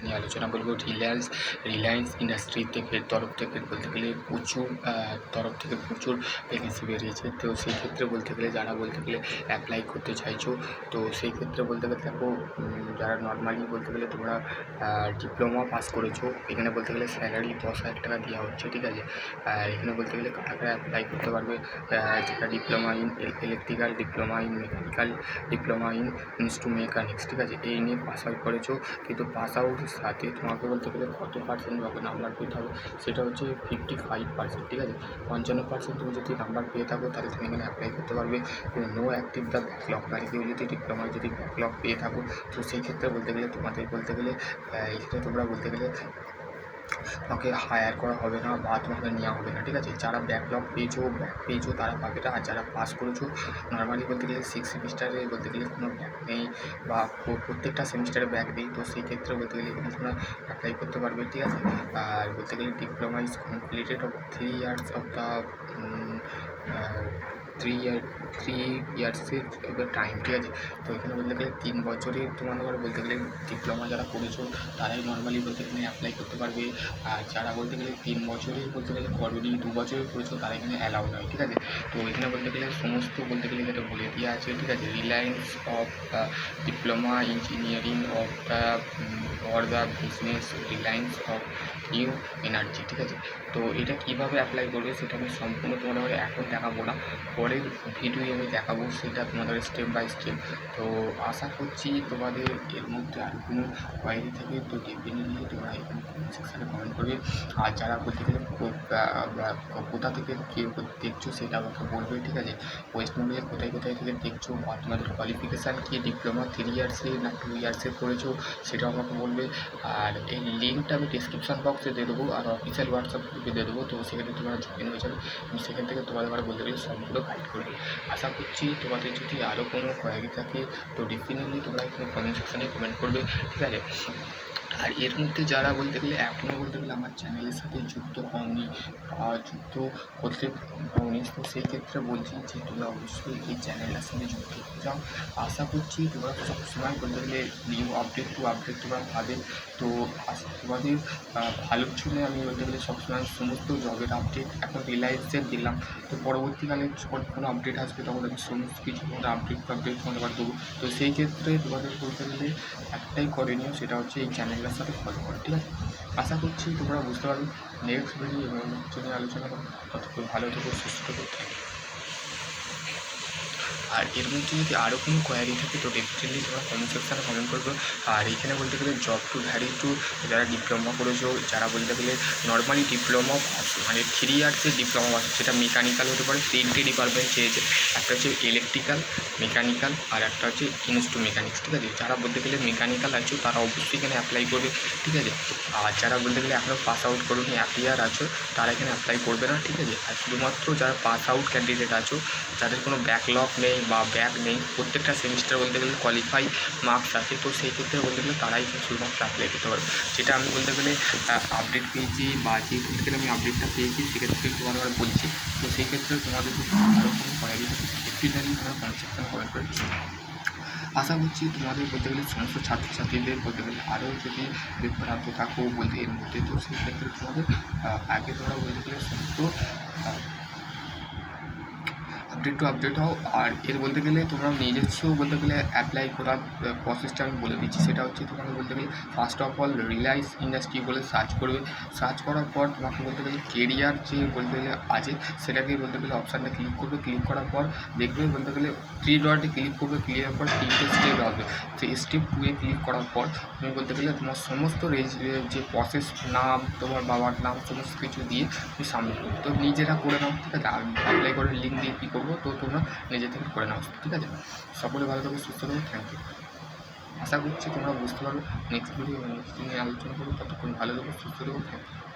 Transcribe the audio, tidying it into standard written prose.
নিয়ে আলোচনা করবো রিলায়েন্স ইন্ডাস্ট্রির তরফ থেকে বলতে গেলে প্রচুর ভ্যাকেন্সি বেরিয়েছে। তো সেই ক্ষেত্রে বলতে গেলে যারা বলতে গেলে অ্যাপ্লাই করতে চাইছো, তো সেই ক্ষেত্রে বলতে গেলে দেখো, যারা নর্মালি বলতে গেলে তোমরা ডিপ্লোমা পাস করেছো, এখানে বলতে গেলে স্যালারি 10,000 টাকা দেওয়া হচ্ছে, ঠিক আছে। এখানে বলতে গেলে কারা অ্যাপ্লাই করতে পারবে, যেটা diploma in electrical, diploma in mechanical, diploma in mechanics, ঠিক আছে। এই নিয়ে পাস আউট করেছো, কিন্তু পাস আউটের সাথে তোমাকে বলতে গেলে কত পার্সেন্ট নাম্বার পেতে হবে, সেটা হচ্ছে 55%, ঠিক আছে। 55% তুমি যদি নাম্বার পেয়ে থাকো তাহলে তুমি এখানে অ্যাপ্লাই করতে পারবে। নো অ্যাক্টিভ দ্য ব্যাকলগ, মানে কেউ যদি ডিপ্লোমায় যদি ব্যাকলগ পেয়ে থাকো, তো সেই ক্ষেত্রে বলতে গেলে তোমাদের বলতে গেলে এখানে তোমরা বলতে গেলে তোমাকে হায়ার করা হবে না বা তোমাকে নেওয়া হবে না, ঠিক আছে। যারা ব্যাক পেয়েছো তারা পাবে না, আর যারা পাস করেছো নর্মালি বলতে গেলে 6 সেমিস্টারে বলতে গেলে কোনো ব্যাক নেই বা প্রত্যেকটা সেমিস্টারে ব্যাক নেই, তো সেই ক্ষেত্রে বলতে গেলে এখানে তোমরা অ্যাপ্লাই করতে পারবে, ঠিক আছে। আর বলতে গেলে diploma is completed of 3 years of the 3 ইয়ার্সের টাইম, ঠিক আছে। তো এখানে বলতে গেলে 3 বছরের তোমাদের বলতে গেলে ডিপ্লোমা যারা করেছো তারাই নর্মালি বলতে গেলে অ্যাপ্লাই করতে পারবে। আর যারা বলতে গেলে 3 বছরের বলতে গেলে করোনি 2 বছরের করেছো তারা এখানে অ্যালাউ নয়, ঠিক আছে। তো এখানে বলতে গেলে সমস্ত বলতে গেলে যেটা বলে দেওয়া আছে, ঠিক আছে। Reliance of diploma engineering of the for the business Reliance of new energy, ঠিক আছে। তো এটা কীভাবে অ্যাপ্লাই করবে সেটা আমি সম্পূর্ণ তোমাদের এখন দেখাবো না, পরের ভিডিও আমি দেখাবো সেটা তোমাদের স্টেপ বাই স্টেপ। তো আশা করছি তোমাদের এর মধ্যে আর কোনো কোয়ারি থেকে তো ডেফিনেটলি তোমরা এখানে কমেন্ট সেকশানে কমেন্ট করবে। আর যারা বলতে গেলে কোথা থেকে কেউ দেখছো সেটা আমাকে বলবে, ঠিক আছে। ওয়েস্ট বেঙ্গলে কোথায় থেকে দেখছো বা তোমাদের কোয়ালিফিকেশান কি, ডিপ্লোমা 3 ইয়ার্সে না 2 ইয়ার্সে করেছো সেটাও আমাকে বলবে। আর এই লিঙ্কটা আমি ডিসক্রিপশান বক্সে দিয়ে দেবো আর অফিসিয়াল হোয়াটসঅ্যাপ গ্রুপে দিয়ে দেবো, তো সেখানে তোমরা জয়েন হয়ে যাবে। আমি সেখান থেকে তোমাদের বলতে গেলে সম্পূর্ণ গাইড করবে। আশা করছি তোমাদের যদি আরও কোনো কোয়ারি থাকে তো ডেফিনেটলি তোমরা এখানে কমেন্ট সেকশানে কমেন্ট করবে, ঠিক আছে। আর এর মধ্যে যারা বলতে গেলে এখনও বলতে গেলে আমার চ্যানেলের সাথে যুক্ত হওনি বা যুক্ত করতে হওনি, তো সেই ক্ষেত্রে বলছি যে তোমরা অবশ্যই এই চ্যানেলটার সঙ্গে যুক্ত হতে চাও। আশা করছি তোমরা সবসময় বলতে গেলে নিউ আপডেট তোমরা পাবে। তো তোমাদের ভালোর জন্য আমি বলতে গেলে সবসময় সমস্ত জবের আপডেট এখন রিলায়েন্সের দিলাম, তো পরবর্তীকালে যখন কোনো আপডেট আসবে তখন আমি সমস্ত কিছু তোমাদের আপডেট তোমাদের দেবো। তো সেই ক্ষেত্রে তোমাদের বলতে গেলে একটাই করণীয়, সেটা হচ্ছে এই চ্যানেলটার সাথে ফলো করা, ঠিক আছে। আশা করছি তোমরা বুঝতে পারবে। নেক্সট ভিডিও এবং নিয়ে আলোচনা করবো, ততক্ষণ ভালো থেকো, সুস্থ থেকো। আর এর মধ্যে যদি আরও কোনো কোয়ারি থাকে তো ডেফিনেটলি তোমরা কমেন্ট সেকশানে কমেন্ট করবে। আর এখানে বলতে গেলে জব টু ভ্যারি টু যারা ডিপ্লোমা করেছো, যারা বলতে গেলে নর্মালি ডিপ্লোমা মানে 3 ইয়ার্সের ডিপ্লোমা আছে, সেটা মেকানিক্যাল হতে পারে, 3টে ডিপার্টমেন্ট চেয়েছে, একটা হচ্ছে ইলেকট্রিক্যাল, মেকানিক্যাল আর একটা হচ্ছে মেকানিক্স, ঠিক আছে। যারা বলতে গেলে মেকানিক্যাল আছো তারা অবশ্যই এখানে অ্যাপ্লাই করবে, ঠিক আছে। আর যারা বলতে গেলে এখনও পাস আউট করোনি, 1 ইয়ার আছো, তারা এখানে অ্যাপ্লাই করবে না, ঠিক আছে। আর শুধুমাত্র যারা পাস আউট ক্যান্ডিডেট আছো, যাদের কোনো ব্যাকলগ নেই বা ব্যাক নেই, প্রত্যেকটা সেমিস্টার বলতে গেলে কোয়ালিফাই মার্কস আছে, তো সেই ক্ষেত্রে বলতে গেলে তারাই শুধুমাত্র অ্যাপ্লাই করতে পারবে। যেটা আমি বলতে গেলে আপডেট পেয়েছি বা যে বলতে গেলে আমি আপডেটটা পেয়েছি সেক্ষেত্রে তোমাদের বলছি। তো সেই ক্ষেত্রে তোমাদের যদি আরও কোনো কোয়ারি ডেফিনেটলি তোমরা কমেন্ট সেকশনে কমেন্ট করে। আশা করছি তোমাদের বলতে গেলে সমস্ত ছাত্রছাত্রীদের বলতে গেলে আরও যদি বিভ্রান্ত থাকো বলতে এর মধ্যে, তো সেই ক্ষেত্রে তোমাদের আগে তোমরা বলতে গেলে সমস্ত আপডেট হও। আর এর বলতে গেলে তোমরা নিজস্ব বলতে গেলে অ্যাপ্লাই করার প্রসেসটা আমি বলে দিচ্ছি, সেটা হচ্ছে তোমাকে বলতে গেলে first of all Reliance industry বলে সার্চ করবে। সার্চ করার পর তোমাকে বলতে গেলে কেরিয়ার যে বলতে গেলে আছে সেটাকে বলতে গেলে অপশানটা ক্লিক করবে। ক্লিক করার পর দেখবে বলতে গেলে 3 ডটে ক্লিক করবে। ক্লিকের পর 3টে স্টেপ হবে। সেই স্টেপ 2-এ ক্লিক করার পর তুমি বলতে গেলে তোমার সমস্ত যে প্রসেস, নাম, তোমার বাবার নাম, সমস্ত কিছু দিয়ে তুমি সাবমিট করবে। তো নিজেরা করে নাও, ঠিক আছে। আর অ্যাপ্লাই করার লিঙ্ক দিয়ে কী করবো, তো তোমরা নিজে থেকে করে নাও, ঠিক আছে। সকলে ভালো থাকো, সুস্থ থাকো, থ্যাংক ইউ। আশা করছি তোমরা বুঝতে পারবে। নেক্সট ভিডিও নিয়ে আলোচনা করবো, ততক্ষণ ভালো থাকো, সুস্থ থাকো, থ্যাংক ইউ।